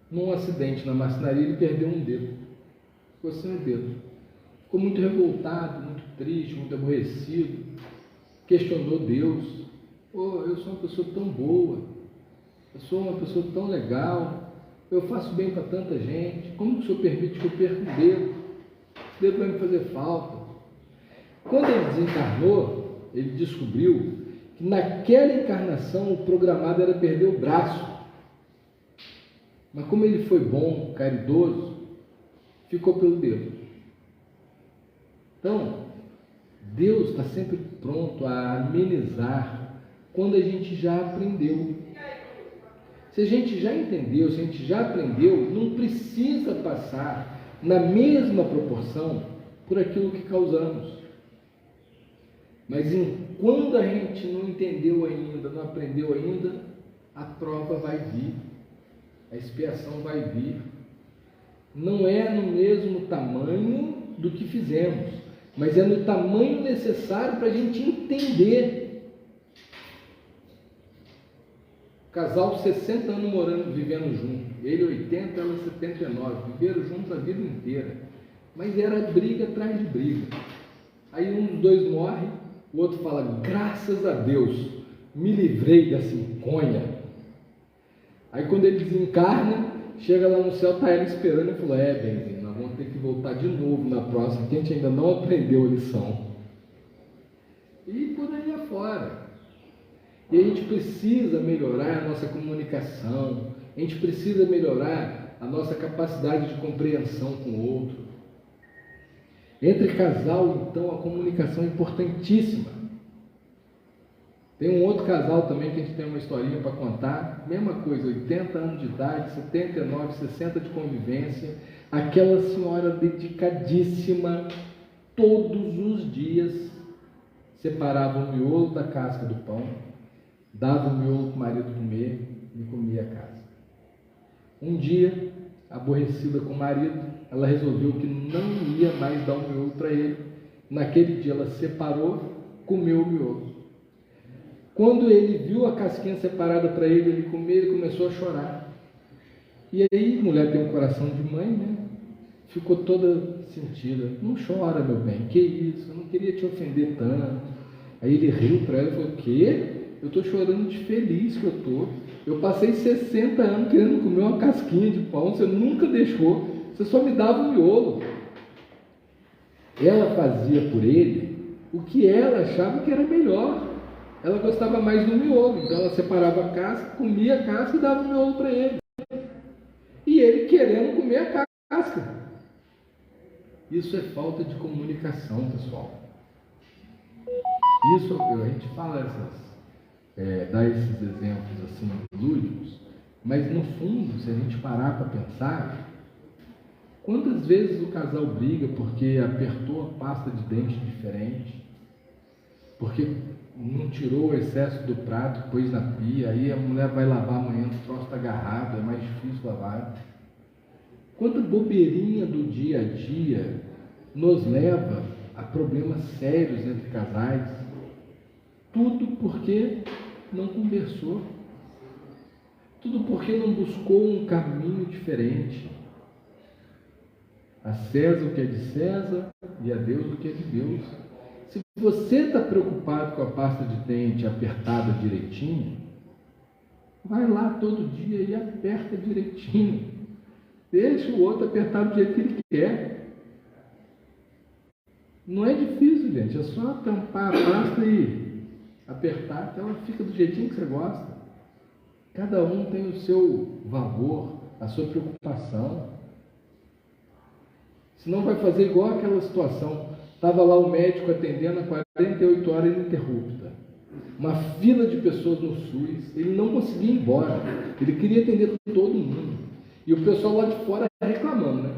num acidente na marcenaria, ele perdeu um dedo. Ficou sem o dedo. Ficou muito revoltado, muito triste, muito aborrecido. Questionou Deus. Eu sou uma pessoa tão boa. Eu sou uma pessoa tão legal. Eu faço bem para tanta gente. Como que o Senhor permite que eu perca um dedo? Esse dedo vai me fazer falta. Quando ele desencarnou, ele descobriu que naquela encarnação o programado era perder o braço. Mas como ele foi bom, caridoso, ficou pelo dedo. Então, Deus está sempre pronto a amenizar quando a gente já aprendeu. Se a gente já entendeu, se a gente já aprendeu, não precisa passar na mesma proporção por aquilo que causamos. Mas quando a gente não entendeu ainda, não aprendeu ainda, a prova vai vir. A expiação vai vir. Não é no mesmo tamanho do que fizemos, mas é no tamanho necessário para a gente entender. Casal 60 anos morando, vivendo junto. Ele 80, ela 79. Viveram juntos a vida inteira. Mas era briga atrás de briga. Aí um dos dois morre, o outro fala, graças a Deus, me livrei dessa enconha. Aí quando ele desencarna, chega lá no céu, está ela esperando e falou, benzinho, nós vamos ter que voltar de novo na próxima, que a gente ainda não aprendeu a lição. E por aí afora. E a gente precisa melhorar a nossa comunicação, a gente precisa melhorar a nossa capacidade de compreensão com o outro. Entre casal, então, a comunicação é importantíssima. Tem um outro casal também que a gente tem uma historinha para contar, mesma coisa, 80 anos de idade, 79, 60 de convivência, aquela senhora dedicadíssima, todos os dias, separava o miolo da casca do pão, dava o miolo para o marido comer e comia a casa. Um dia, aborrecida com o marido, ela resolveu que não ia mais dar o miolo para ele. Naquele dia ela separou, comeu o miolo. Quando ele viu a casquinha separada para ele comer, ele começou a chorar. E aí, mulher tem um coração de mãe, né? Ficou toda sentida. Não chora, meu bem, que isso? Eu não queria te ofender tanto. Aí ele riu para ela e falou, o quê? Eu estou chorando de feliz que eu estou. Eu passei 60 anos querendo comer uma casquinha de pão, você nunca deixou, você só me dava um miolo. Ela fazia por ele o que ela achava que era melhor. Ela gostava mais do miolo, então ela separava a casca, comia a casca e dava o miolo para ele. E ele querendo comer a casca. Isso é falta de comunicação, pessoal. Isso, a gente fala dá esses exemplos assim lúdicos, mas no fundo, se a gente parar para pensar, quantas vezes o casal briga porque apertou a pasta de dente diferente, porque não tirou o excesso do prato, pôs na pia, aí a mulher vai lavar amanhã, o troço está agarrado, é mais difícil lavar. Quanta bobeirinha do dia a dia nos leva a problemas sérios entre casais, tudo porque não conversou, tudo porque não buscou um caminho diferente. A César o que é de César e a Deus o que é de Deus. Se você está preocupado com a pasta de dente apertada direitinho, vai lá todo dia e aperta direitinho. Deixa o outro apertar do jeito que ele quer. Não é difícil, gente. É só tampar a pasta e apertar, que ela fica do jeitinho que você gosta. Cada um tem o seu valor, a sua preocupação. Senão vai fazer igual aquela situação. Estava lá o médico atendendo a 48 horas ininterrupta. Uma fila de pessoas no SUS. Ele não conseguia ir embora. Ele queria atender todo mundo. E o pessoal lá de fora reclamando, né?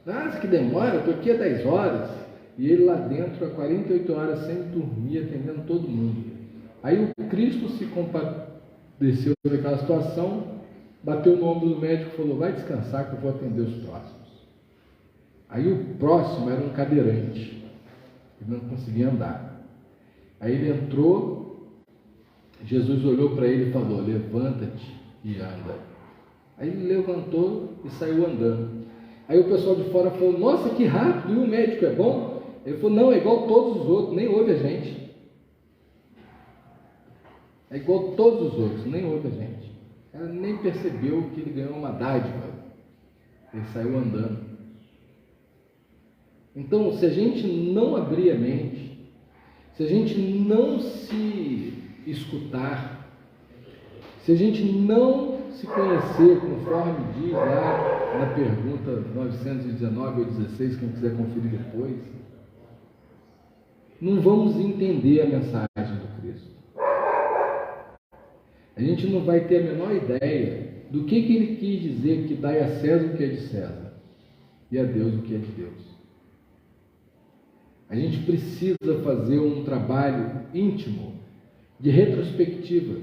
Nossa, que demora, estou aqui há 10 horas. E ele lá dentro há 48 horas sem dormir, atendendo todo mundo. Aí o Cristo se compadeceu daquela situação, bateu no ombro do médico e falou: vai descansar que eu vou atender os próximos. Aí o próximo era um cadeirante, ele não conseguia andar. Aí ele entrou, Jesus olhou para ele e falou: levanta-te e anda. Aí ele levantou e saiu andando. Aí o pessoal de fora falou: nossa, que rápido, e o médico é bom? Ele falou: não, é igual todos os outros, nem ouve a gente. É igual todos os outros, nem ouve a gente. Ela nem percebeu que ele ganhou uma dádiva. Ele saiu andando. Então, se a gente não abrir a mente, se a gente não se escutar, se a gente não se conhecer, conforme diz lá na pergunta 919 ou 16, quem quiser conferir depois, não vamos entender a mensagem do Cristo. A gente não vai ter a menor ideia do que ele quis dizer, que dai a César o que é de César e a Deus o que é de Deus. A gente precisa fazer um trabalho íntimo, de retrospectiva,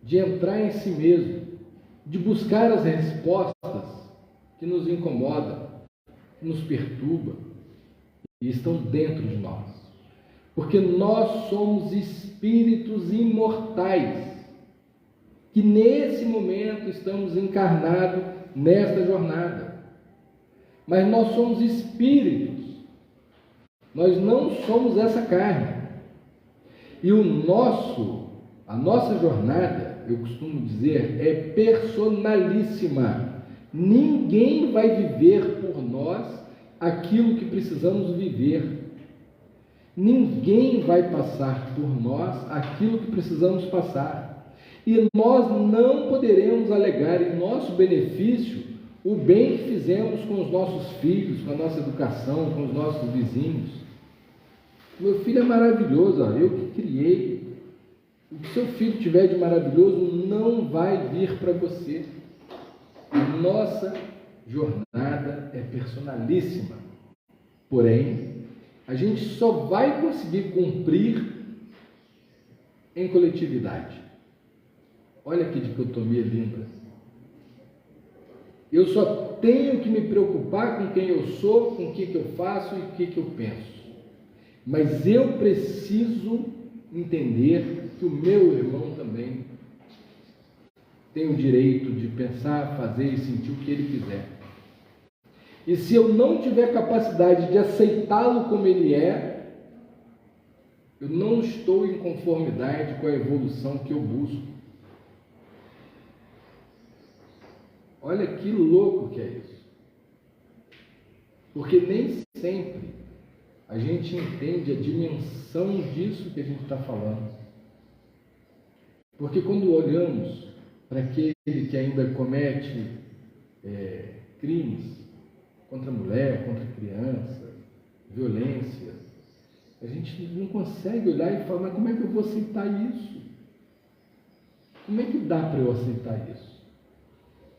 de entrar em si mesmo, de buscar as respostas que nos incomodam, que nos perturbam e estão dentro de nós. Porque nós somos espíritos imortais, que nesse momento estamos encarnados nesta jornada. Mas nós somos espíritos. Nós não somos essa carne. E a nossa jornada, eu costumo dizer, é personalíssima. Ninguém vai viver por nós aquilo que precisamos viver. Ninguém vai passar por nós aquilo que precisamos passar. E nós não poderemos alegar em nosso benefício o bem que fizemos com os nossos filhos, com a nossa educação, com os nossos vizinhos. Meu filho é maravilhoso, eu que criei. O que seu filho tiver de maravilhoso não vai vir para você. A nossa jornada é personalíssima. Porém, a gente só vai conseguir cumprir em coletividade. Olha que dicotomia linda. Eu só tenho que me preocupar com quem eu sou, com o que eu faço e o que eu penso. Mas eu preciso entender que o meu irmão também tem o direito de pensar, fazer e sentir o que ele quiser. E se eu não tiver capacidade de aceitá-lo como ele é, eu não estou em conformidade com a evolução que eu busco. Olha que louco que é isso. Porque nem sempre a gente entende a dimensão disso que a gente está falando. Porque quando olhamos para aquele que ainda comete crimes contra a mulher, contra a criança, violência, a gente não consegue olhar e falar: mas como é que eu vou aceitar isso? Como é que dá para eu aceitar isso?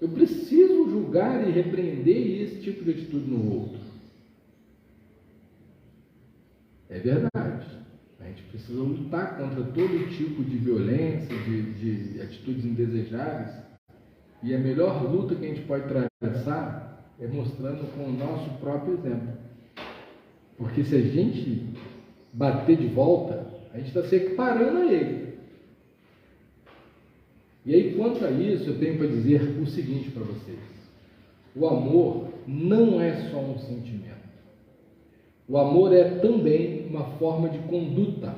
Eu preciso julgar e repreender esse tipo de atitude no outro. É verdade. A gente precisa lutar contra todo tipo de violência, de atitudes indesejáveis. E a melhor luta que a gente pode atravessar é mostrando com o nosso próprio exemplo. Porque se a gente bater de volta, a gente está se equiparando a ele. E aí, quanto a isso, eu tenho para dizer o seguinte para vocês. O amor não é só um sentimento. O amor é também uma forma de conduta.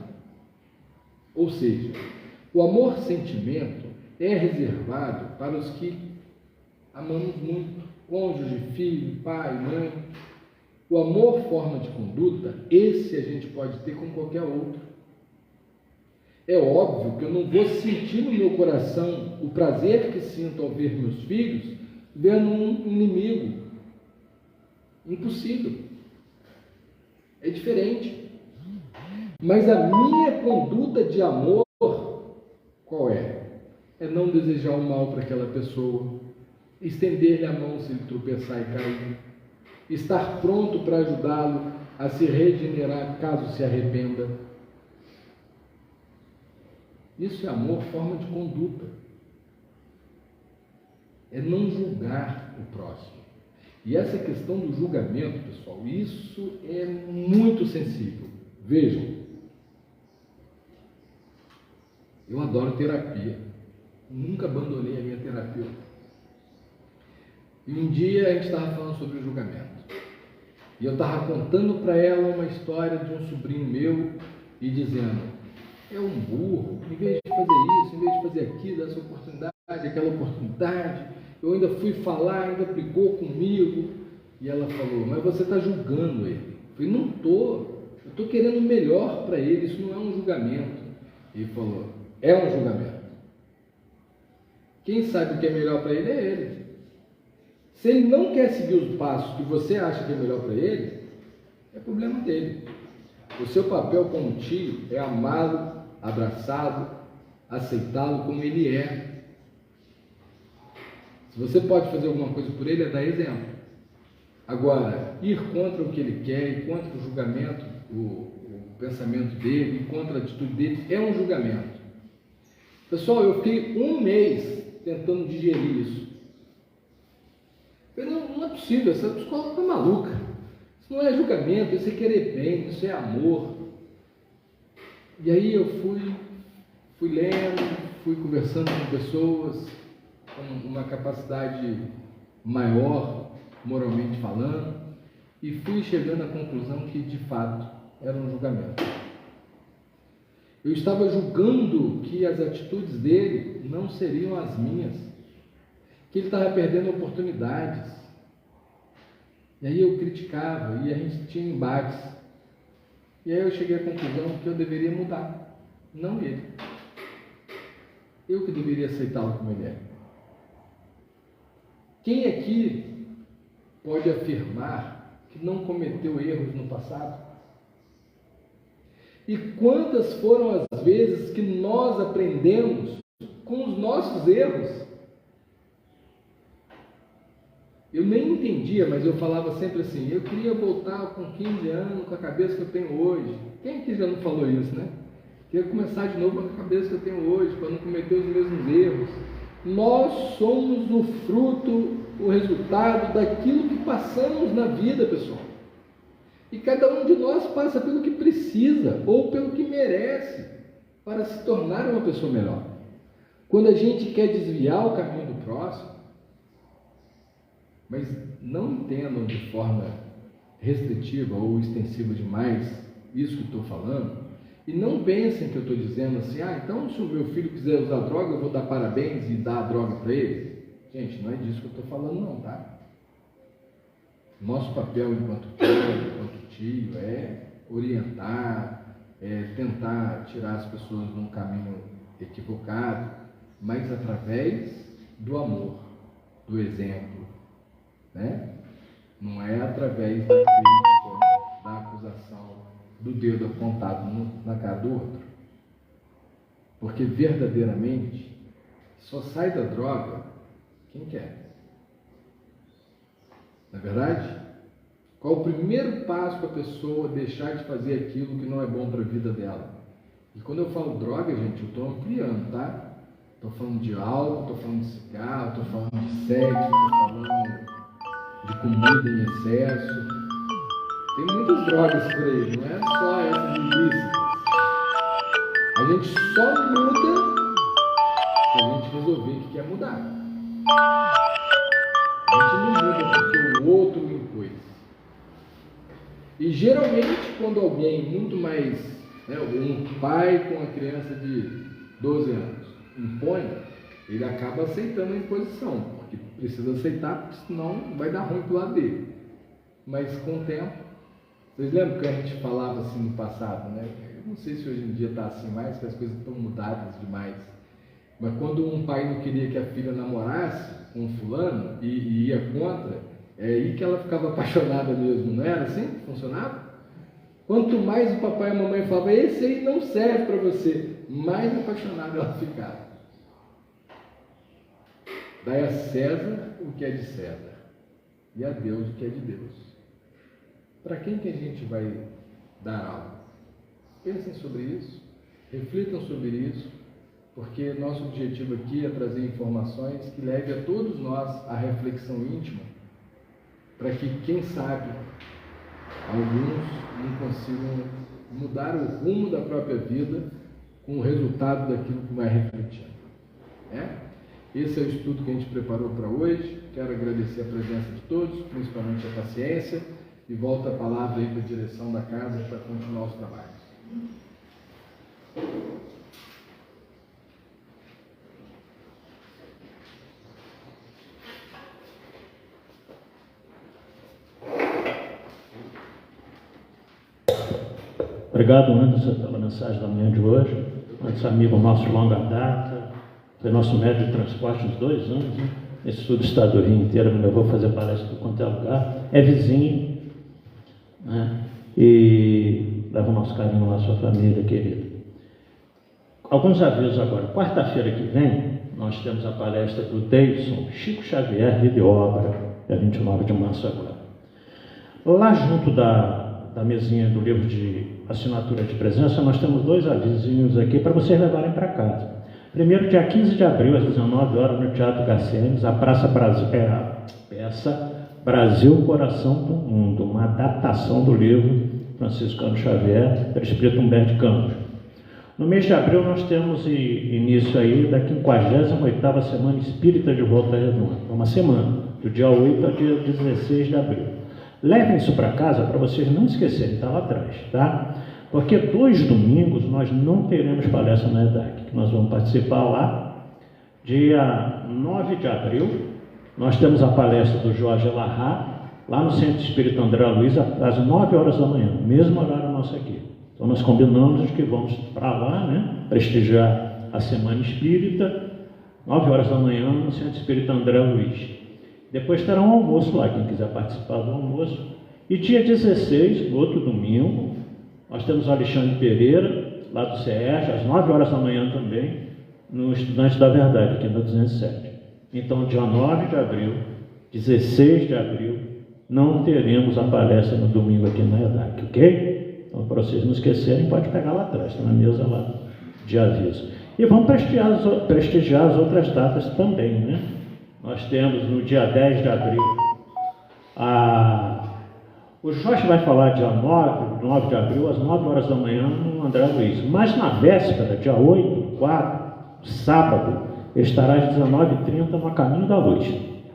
Ou seja, o amor-sentimento é reservado para os que amamos muito, cônjuge, filho, pai, mãe. O amor, forma de conduta, esse a gente pode ter com qualquer outro. É óbvio que eu não vou sentir no meu coração o prazer que sinto ao ver meus filhos vendo um inimigo. Impossível. É diferente. Mas a minha conduta de amor, qual é? É não desejar o mal para aquela pessoa, estender-lhe a mão se ele tropeçar e cair, estar pronto para ajudá-lo a se regenerar caso se arrependa. Isso é amor, forma de conduta. É não julgar o próximo. E essa questão do julgamento, pessoal, isso é muito sensível. Vejam, eu adoro terapia. Nunca abandonei a minha terapia. E um dia a gente estava falando sobre julgamento. E eu estava contando para ela uma história de um sobrinho meu e dizendo: é um burro, em vez de fazer isso, em vez de fazer aquilo, essa oportunidade, aquela oportunidade, eu ainda fui falar, ainda brigou comigo. E ela falou: mas você está julgando ele. Eu falei: não estou, eu estou querendo o melhor para ele, isso não é um julgamento. E ele falou: é um julgamento. Quem sabe o que é melhor para ele é ele. Se ele não quer seguir os passos que você acha que é melhor para ele, é problema dele. O seu papel como tio é amá-lo, abraçá-lo, aceitá-lo como ele é. Se você pode fazer alguma coisa por ele, é dar exemplo. Agora, ir contra o que ele quer, ir contra o julgamento, o pensamento dele, ir contra a atitude dele, é um julgamento. Pessoal, eu fiquei um mês tentando digerir isso. Eu falei: não é possível, essa psicóloga está maluca. Isso não é julgamento, isso é querer bem, isso é amor. E aí eu fui lendo, fui conversando com pessoas com uma capacidade maior, moralmente falando, e fui chegando à conclusão que, de fato, era um julgamento. Eu estava julgando que as atitudes dele não seriam as minhas, que ele estava perdendo oportunidades. E aí eu criticava, e a gente tinha embates. E aí eu cheguei à conclusão que eu deveria mudar, não ele. Eu que deveria aceitá-lo como ele é. Quem aqui pode afirmar que não cometeu erros no passado? E quantas foram as vezes que nós aprendemos com os nossos erros? Eu nem entendia, mas eu falava sempre assim: eu queria voltar com 15 anos com a cabeça que eu tenho hoje. Quem aqui já não falou isso, né? Queria começar de novo com a cabeça que eu tenho hoje, para não cometer os mesmos erros. Nós somos o fruto, o resultado daquilo que passamos na vida, pessoal. E cada um de nós passa pelo que precisa ou pelo que merece para se tornar uma pessoa melhor. Quando a gente quer desviar o caminho do próximo, mas não entendam de forma restritiva ou extensiva demais isso que estou falando, e não pensem que eu estou dizendo assim: então se o meu filho quiser usar droga, eu vou dar parabéns e dar a droga para ele. Gente, não é disso que eu estou falando não, tá? Nosso papel enquanto pai, enquanto tio, é orientar, é tentar tirar as pessoas de um caminho equivocado, mas através do amor, do exemplo, né? Não é através da crítica, da acusação, do dedo apontado na cara do outro. Porque verdadeiramente só sai da droga quem quer. Não é verdade? Qual o primeiro passo para a pessoa deixar de fazer aquilo que não é bom para a vida dela? E quando eu falo droga, gente, eu estou ampliando, tá? Estou falando de álcool, estou falando de cigarro, estou falando de sexo, estou falando de comida em excesso. Tem muitas drogas por aí, não é só essas ilícitas. A gente só muda se a gente resolver que quer mudar. A gente não muda porque o outro me impôs. E geralmente quando alguém muito mais, um pai com uma criança de 12 anos impõe, ele acaba aceitando a imposição, porque precisa aceitar, porque senão vai dar ruim pro lado dele. Mas com o tempo, vocês lembram que a gente falava assim no passado, né? Eu não sei se hoje em dia está assim mais, porque as coisas estão mudadas demais. Mas quando um pai não queria que a filha namorasse com um fulano e ia contra, é aí que ela ficava apaixonada mesmo, não era assim que funcionava? Quanto mais o papai e a mamãe falavam, esse aí não serve para você, mais apaixonada ela ficava. Dai a César o que é de César e a Deus o que é de Deus. Para quem que a gente vai dar algo? Pensem sobre isso, reflitam sobre isso, porque nosso objetivo aqui é trazer informações que levem a todos nós à reflexão íntima, para que, quem sabe, alguns não consigam mudar o rumo da própria vida com o resultado daquilo que vai refletindo. Esse é o estudo que a gente preparou para hoje. Quero agradecer a presença de todos, principalmente a paciência, e volto a palavra aí para a direção da casa para continuar os trabalhos. Obrigado, Anderson, pela mensagem da manhã de hoje. Nosso amigo nosso de longa data, foi nosso médico de transporte uns 2 anos, né? Esse sul do estado do Rio inteiro me levou a fazer palestra por quanto é lugar. É vizinho, né? E leva o nosso carinho lá, sua família querida. Alguns avisos agora. Quarta-feira que vem, nós temos a palestra do Davidson Chico Xavier, Vida e Obra, dia 29 de março agora. Lá junto da mesinha do livro de assinatura de presença, nós temos 2 avisinhos aqui para vocês levarem para casa. Primeiro, dia 15 de abril, às 19 horas, no Teatro Garcenes, a Praça Brasil, a peça Brasil, Coração do Mundo, uma adaptação do livro Francisco Cândido Xavier, pelo espírito Humberto Campos. No mês de abril, nós temos início aí da 58ª Semana Espírita de Volta Redonda, uma semana, do dia 8 ao dia 16 de abril. Levem isso para casa para vocês não esquecerem, está lá atrás, tá? Porque 2 domingos nós não teremos palestra na EDAC, que nós vamos participar lá. Dia 9 de abril, nós temos a palestra do Jorge Larrat, lá no Centro Espírita André Luiz, às 9 horas da manhã, mesmo horário nosso aqui. Então nós combinamos que vamos para lá, né, prestigiar a Semana Espírita, 9 horas da manhã, no Centro Espírita André Luiz. Depois terá um almoço lá, quem quiser participar do almoço. E dia 16, no outro domingo, nós temos o Alexandre Pereira, lá do CERJ, às 9 horas da manhã também, no Estudante da Verdade, aqui na 207. Então, dia 9 de abril, 16 de abril, não teremos a palestra no domingo aqui na EDAC, ok? Então, para vocês não esquecerem, pode pegar lá atrás, está na mesa lá de aviso. E vamos prestigiar as outras datas também, né? Nós temos no dia 10 de abril, o Jorge vai falar dia 9 de abril, às 9 horas da manhã, no André Luiz. Mas na véspera, dia 8, 4, sábado, estará às 19h30 no Caminho da Luz,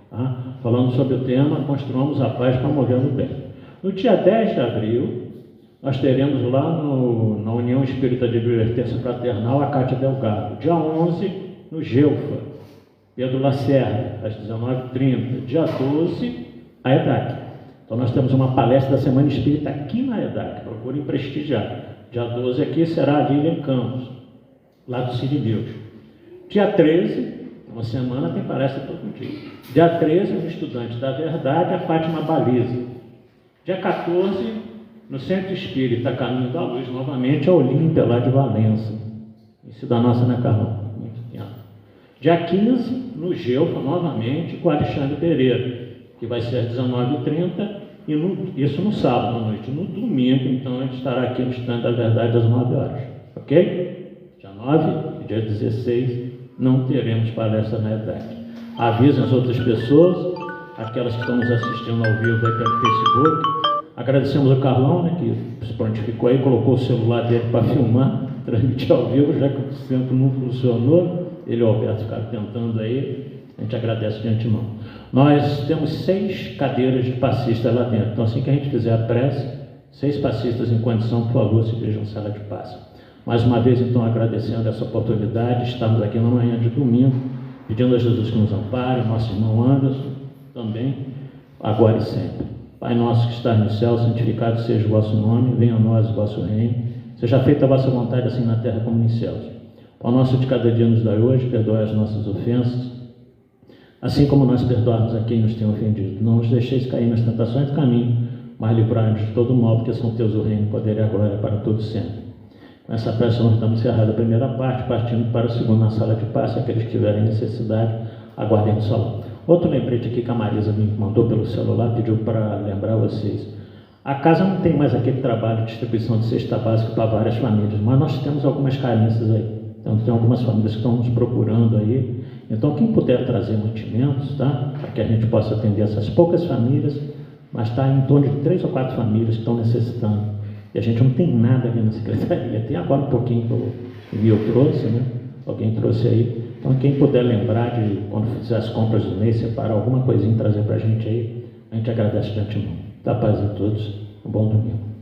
tá? Falando sobre o tema Construamos a Paz Promovendo o Bem. No dia 10 de abril, nós teremos lá na União Espírita de Advertência Fraternal a Cátia Delgado. Dia 11, no Gelfa, Pedro Lacerda, às 19h30. Dia 12, a EDAC. Então nós temos uma palestra da Semana Espírita aqui na EDAC, procurem prestigiar. Dia 12 aqui será a Lilian Campos, lá do Sirineus. Dia 13, uma semana tem palestra todo dia. Dia 13, os estudantes da Verdade, a Fátima Baliza. Dia 14, no Centro Espírita Caminho da Luz, novamente, a Olímpia, lá de Valença. Isso da nossa, né, Carlão? Muito tempo. Dia 15, no Gelfa, novamente, com o Alexandre Pereira, que vai ser às 19h30, e isso no sábado à noite. No domingo, então, a gente estará aqui no Estudante da Verdade às 9 horas. Ok? Dia 9 e dia 16, não teremos palestra na EDAC. Avisem as outras pessoas, aquelas que estão nos assistindo ao vivo aí pelo Facebook. Agradecemos ao Carlão, né, que se prontificou aí, colocou o celular dele para filmar, transmitir ao vivo, já que o centro não funcionou. Ele e o Alberto ficaram tentando aí, a gente agradece de antemão. Nós temos 6 cadeiras de passistas lá dentro, então assim que a gente fizer a prece, 6 passistas em condição, por favor, se dirigam à sala de passe. Mais uma vez, então, agradecendo essa oportunidade, estamos aqui na manhã de domingo, pedindo a Jesus que nos ampare, nosso irmão Anderson também, agora e sempre. Pai nosso que estás no céu, santificado seja o vosso nome, venha a nós o vosso reino, seja feita a vossa vontade, assim na terra como nos céus. O nosso de cada dia nos dai hoje, perdoai as nossas ofensas, assim como nós perdoarmos a quem nos tem ofendido. Não nos deixeis cair nas tentações do caminho, mas livrai-nos de todo mal, porque são teus o reino, o poder e a glória para todos sempre. Com essa prece nós estamos encerrando a primeira parte, partindo para a segunda na sala de passe. Aqueles que tiverem necessidade, aguardem no salão. Outro lembrete aqui que a Marisa me mandou pelo celular, pediu para lembrar vocês. A casa não tem mais aquele trabalho de distribuição de cesta básica para várias famílias, mas nós temos algumas carências aí. Então tem algumas famílias que estão nos procurando aí. Então quem puder trazer mantimentos, tá? Para que a gente possa atender essas poucas famílias, mas está em torno de 3 ou 4 famílias que estão necessitando. E a gente não tem nada ali na secretaria. Tem agora um pouquinho que o Emil trouxe, né? Alguém trouxe aí. Então quem puder lembrar de, quando fizer as compras do mês, separar alguma coisinha e trazer para a gente aí, a gente agradece de antemão. Dá paz a todos. Um bom domingo.